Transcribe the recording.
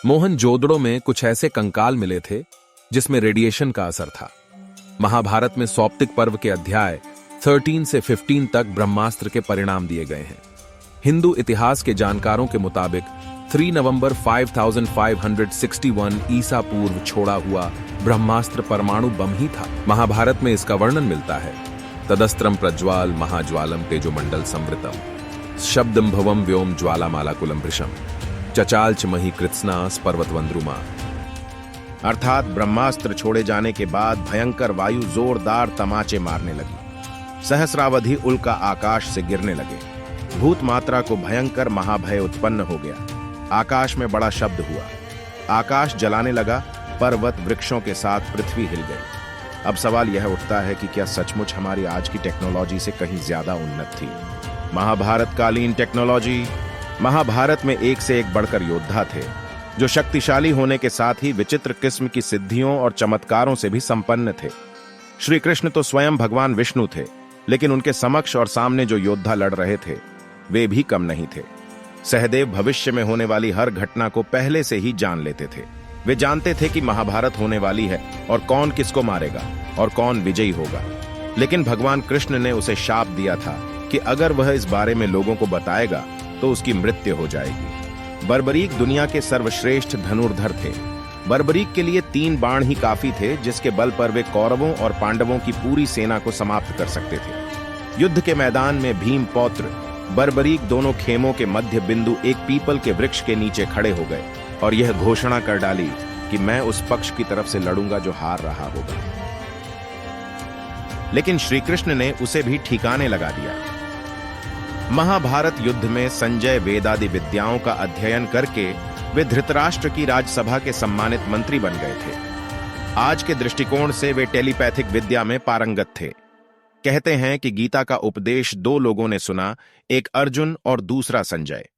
मोहनजोदड़ो में कुछ ऐसे कंकाल मिले थे जिसमें रेडिएशन का असर था। महाभारत में सौप्तिक पर्व के अध्याय 13 से 15 तक ब्रह्मास्त्र के परिणाम दिए गए हैं। हिंदू इतिहास के जानकारों के मुताबिक 3 नवंबर 5561 ईसा पूर्व छोड़ा हुआ ब्रह्मास्त्र परमाणु बम ही था। महाभारत में इसका वर्णन मिलता है। तदस्त्रम प्रज्वाल महाज्वालम तेजोमंडल समृतम शब्दंभवम व्योम ज्वालामालाकुलम वृषम चचाल मही कृत्स्नास पर्वतवंद्रुमा। अर्थात ब्रह्मास्त्र छोड़े जाने के बाद भयंकर वायु जोरदार तमाचे मारने लगी। सहस्रावधि उल्का आकाश से गिरने लगे। भूत मात्रा को भयंकर महाभय उत्पन्न हो गया। आकाश में बड़ा शब्द हुआ। आकाश जलाने लगा। पर्वत वृक्षों के साथ पृथ्वी हिल गई। अब सवाल यह उठता है कि क्या सचमुच हमारी आज की टेक्नोलॉजी से कहीं ज्यादा उन्नत थी? महाभारत कालीन टेक्नोलॉजी। महाभारत में एक से एक बढ़कर योद्धा थे जो शक्तिशाली होने के साथ ही विचित्र किस्म की सिद्धियों और चमत्कारों से भी संपन्न थे। श्री कृष्ण तो स्वयं भगवान विष्णु थे, लेकिन उनके समक्ष और सामने जो योद्धा लड़ रहे थे वे भी कम नहीं थे। सहदेव भविष्य में होने वाली हर घटना को पहले से ही जान लेते थे। वे जानते थे कि महाभारत होने वाली है और कौन किसको मारेगा और कौन विजयी होगा। लेकिन भगवान कृष्ण ने उसे शाप दिया था कि अगर वह इस बारे में लोगों को बताएगा तो उसकी मृत्यु हो जाएगी। बर्बरीक दुनिया के सर्वश्रेष्ठ धनुर्धर थे। बर्बरीक के लिए 3 बाण ही काफी थे, जिसके बल पर वे कौरवों और पांडवों की पूरी सेना को समाप्त कर सकते थे। युद्ध के मैदान में भीम पौत्र बर्बरीक दोनों खेमों के मध्य बिंदु एक पीपल के वृक्ष के नीचे खड़े हो गए और यह घोषणा कर डाली कि मैं उस पक्ष की तरफ से लड़ूंगा जो हार रहा होगा। लेकिन श्री कृष्ण ने उसे भी ठिकाने लगा दिया। महाभारत युद्ध में संजय वेदादि विद्याओं का अध्ययन करके वे धृतराष्ट्र की राजसभा के सम्मानित मंत्री बन गए थे। आज के दृष्टिकोण से वे टेलीपैथिक विद्या में पारंगत थे। कहते हैं कि गीता का उपदेश 2 लोगों ने सुना, एक अर्जुन और दूसरा संजय।